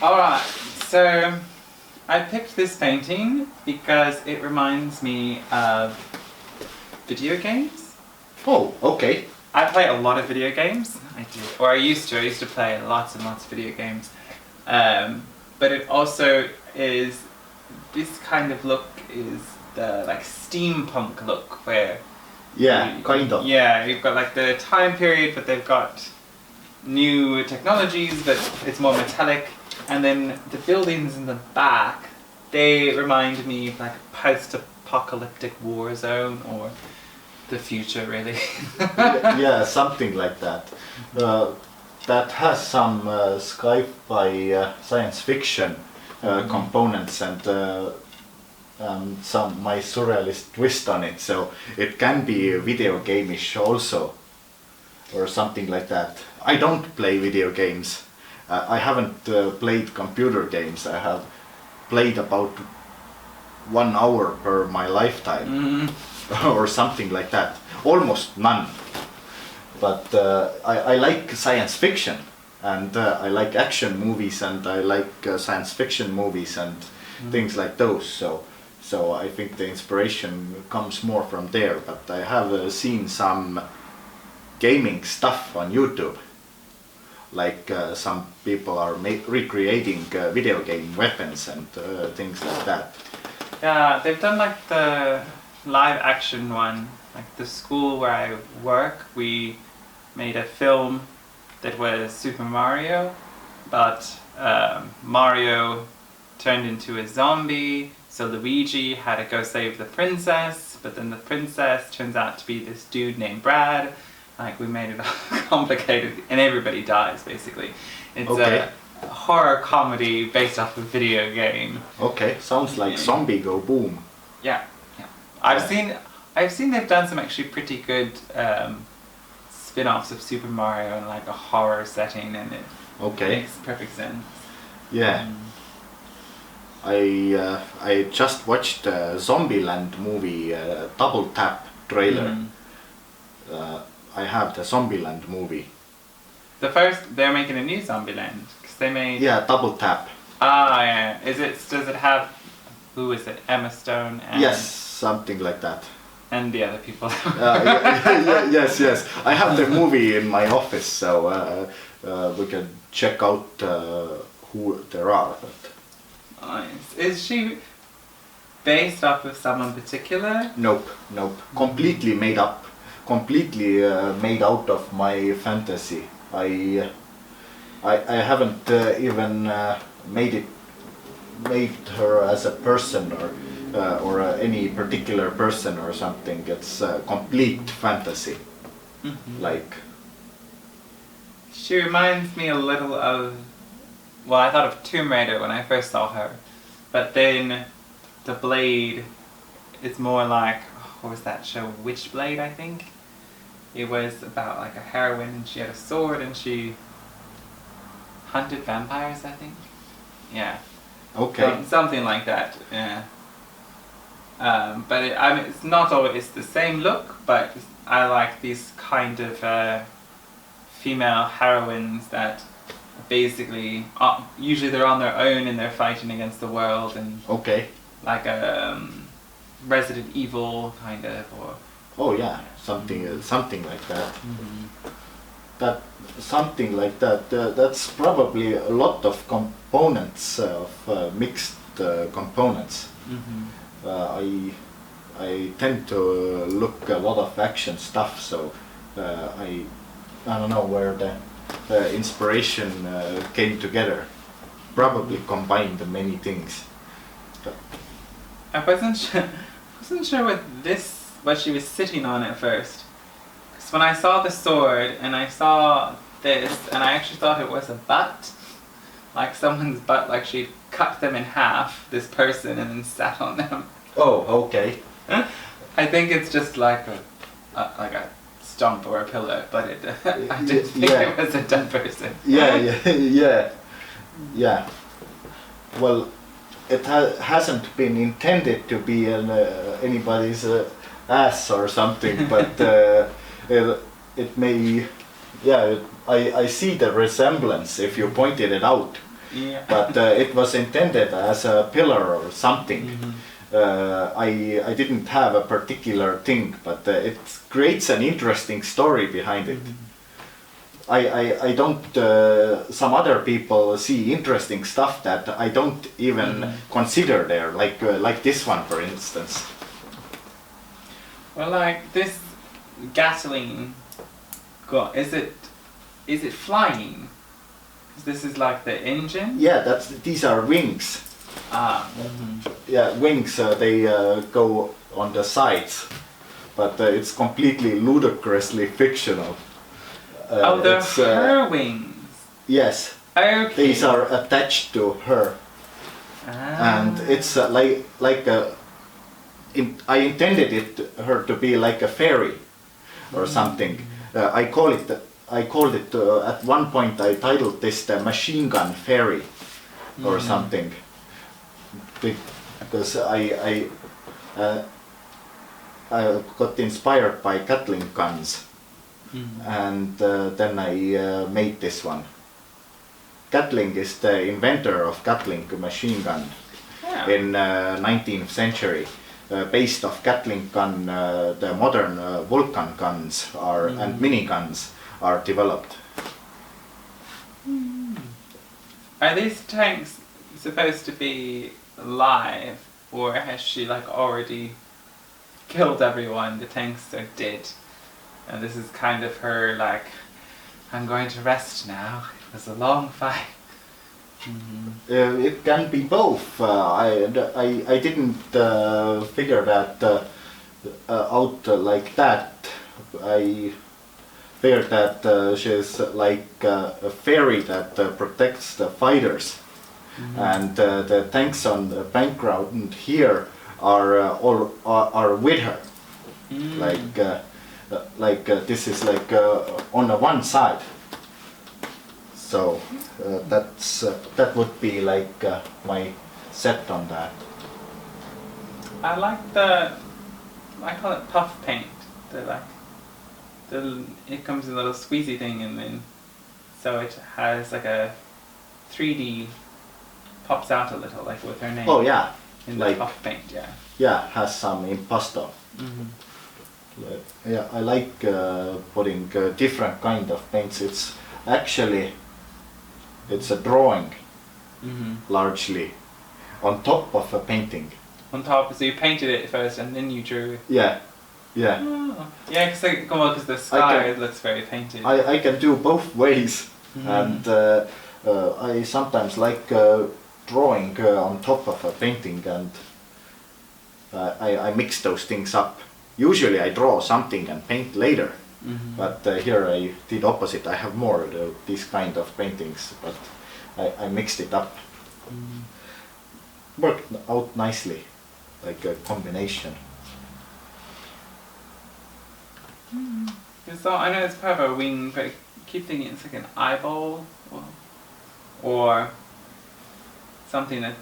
Alright, so I picked this painting because it reminds me of video games. Oh, okay. I play a lot of video games. I do, or I used to. I used to play lots and lots of video games. But it also is, this kind of look is the like steampunk look where... Yeah, kind of. Yeah, you've got like the time period, but they've got new technologies, but it's more metallic. And then the buildings in the back, they remind me of like a post-apocalyptic war zone or the future, really. Yeah, something like that. That has some sci-fi science fiction components and some my surrealist twist on it. So it can be video game-ish also, or something like that. I don't play video games. I haven't played computer games. I have played about 1 hour per my lifetime, or something like that. Almost none. But I like science fiction, and I like action movies, and I like science fiction movies and things like those. So I think the inspiration comes more from there. But I have seen some gaming stuff on YouTube. Like some people are recreating video game weapons and things like that. Yeah, they've done like the live action one. Like the school where I work, we made a film that was Super Mario, but Mario turned into a zombie, so Luigi had to go save the princess, but then the princess turns out to be this dude named Brad. Like, we made it complicated, and everybody dies, basically. It's a horror comedy based off a video game. Okay, sounds like Zombie Go Boom. Yeah, yeah. I've seen they've done some actually pretty good spin-offs of Super Mario in like a horror setting, and it makes perfect sense. Yeah. I just watched the Zombieland movie Double Tap trailer. I have the Zombieland movie. They're making a new Zombieland, because they made... Yeah, Double Tap. Ah, yeah. Does it have, who is it, Emma Stone? And, yes, something like that. And the other people. Yes. I have the movie in my office, so we can check out who there are. But... Nice. Is she based off of someone particular? Nope. Completely made up. Completely made out of my fantasy. I haven't even made her as a person or any particular person or something. It's complete fantasy. Like. She reminds me a little of. Well, I thought of Tomb Raider when I first saw her, but then the blade is more like, what was that show? Witchblade, I think. It was about like a heroine, and she had a sword, and she hunted vampires, I think. Yeah. Okay. Something like that. Yeah. But it's not always the same look, but I like these kind of female heroines that basically usually they're on their own and they're fighting against the world, and like a Resident Evil kind of, or. Oh yeah, something like that. That something like that. That's probably a lot of components of mixed components. I tend to look a lot of action stuff, so I don't know where the inspiration came together. Probably combined many things. But I wasn't sure what she was sitting on at first. Because when I saw the sword and I saw this, and I actually thought it was a butt. Like someone's butt, like she'd cut them in half, this person, and then sat on them. Oh, okay. I think it's just like a stump or a pillow, but I didn't think it was a dead person. Yeah. Well, it hasn't been intended to be anybody's ass or something, but it may. Yeah, I see the resemblance if you pointed it out. Yeah. but it was intended as a pillar or something. I didn't have a particular thing, but it creates an interesting story behind it. I don't. Some other people see interesting stuff that I don't even consider there, like this one, for instance. Well, like this Gatling, is it flying? 'Cause this is like the engine. Yeah, these are wings. Ah. Yeah, wings. They go on the sides, but it's completely ludicrously fictional. Oh, they're her wings. Yes. Okay. These are attached to her, and it's I intended her to be like a fairy, or something. I called it at one point. I titled this the machine gun fairy, or something, because I got inspired by Gatling guns. And then I made this one. Gatling is the inventor of Gatling machine gun in 19th century. Based off Gatling gun, the modern Vulcan guns and miniguns are developed. Are these tanks supposed to be live, or has she like already killed everyone? The tanks are dead. And this is kind of her like, I'm going to rest now. It was a long fight. It can be both. I didn't figure that out like that. I figured that she's like a fairy that protects the fighters, and the tanks on the background here are with her, this is like on the one side. So that would be like my set on that. I like I call it puff paint. It comes in a little squeezy thing, and then so it has like a 3D pops out a little, like with her name. Oh yeah, in the puff paint, yeah. Yeah, has some impasto. Yeah, I like putting different kind of paints. It's actually a drawing, largely on top of a painting. On top, so you painted it first and then you drew it. Yeah, yeah. Oh. Yeah, because the sky looks very painted. I can do both ways, and I sometimes like drawing on top of a painting, and I mix those things up. Usually I draw something and paint later, but here I did opposite. I have more these kind of paintings, but I mixed it up. Worked out nicely, like a combination. So I know it's part of a wing, but I keep thinking it's like an eyeball, or something that's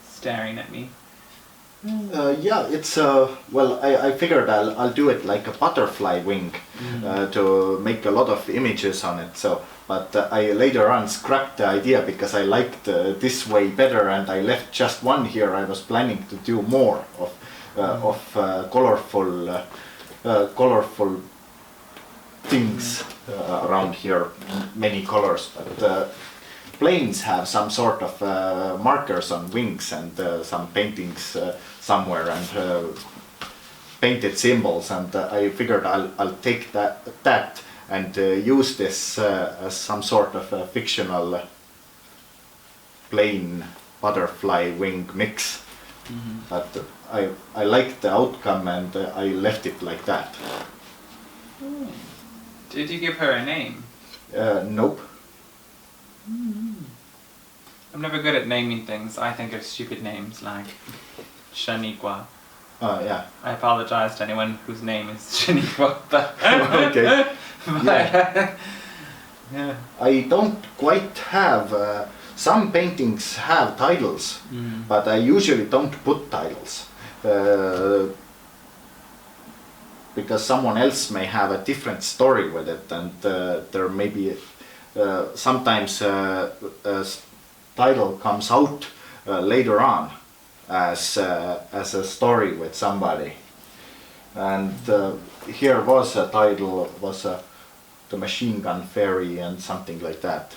staring at me. Yeah, it's well, I figured I'll do it like a butterfly wing to make a lot of images on it. So, but I later on scrapped the idea because I liked this way better, and I left just one here. I was planning to do more of colorful things around here, many colors, but. Planes have some sort of markers on wings and some paintings somewhere, and painted symbols, and I figured I'll take that and use this as some sort of a fictional plane butterfly wing mix. But I liked the outcome, and I left it like that. Did you give her a name? Nope. I'm never good at naming things. I think of stupid names like Shaniqua. Yeah. I apologize to anyone whose name is Shaniqua, but Okay. but, yeah. I don't quite have. Some paintings have titles, but I usually don't put titles because someone else may have a different story with it, and there may be sometimes title comes out later on as a story with somebody. And here was a title, the Machine Gun Fairy and something like that.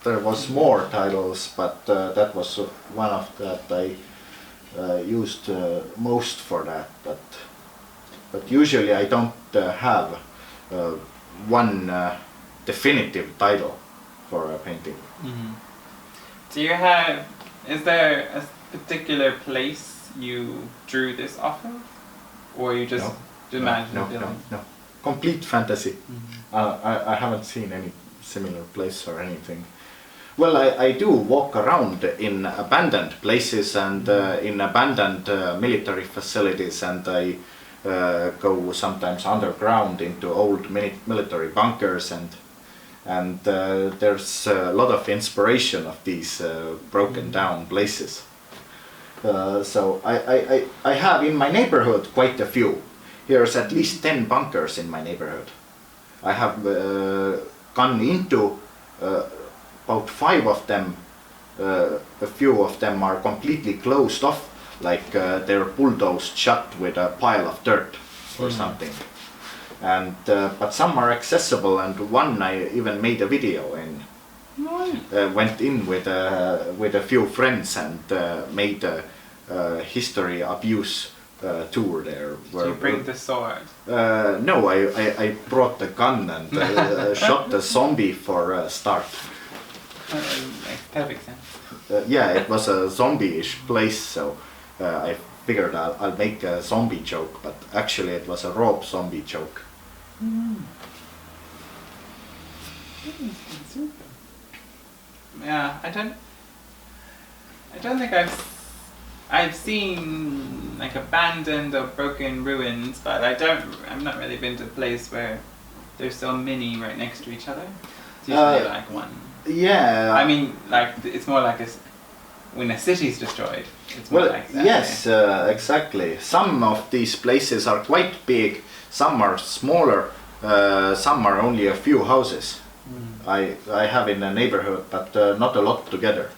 There was more titles, but that was one of that I used most for that. But usually I don't have one definitive title for a painting. Mm-hmm. Do you have? Is there a particular place you drew this off of, or you just imagine the building? No. Complete fantasy. Mm-hmm. I haven't seen any similar place or anything. Well, I do walk around in abandoned places and in abandoned military facilities, and I go sometimes underground into old military bunkers, and there's a lot of inspiration of these broken down places. So I have in my neighborhood quite a few. Here's at least 10 bunkers in my neighborhood. I have gone into about 5 of them. A few of them are completely closed off, like they're bulldozed shut with a pile of dirt or something. And but some are accessible, and one I even made a video in. Went in with a few friends and made a history abuse tour there. Did you bring the sword? No, I brought the gun and shot the zombie for a start. Makes perfect sense. Yeah, it was a zombie-ish place, so I figured I'll make a zombie joke, but actually it was a raw zombie joke. Yeah, I don't think I've seen like abandoned or broken ruins, but I've not really been to a place where there's so many right next to each other. It's usually like one. Yeah. I mean, like it's more like when a city's destroyed. It's more like that. Yes, exactly. Some of these places are quite big. Some are smaller. Some are only a few houses. I have in the neighborhood, but not a lot together.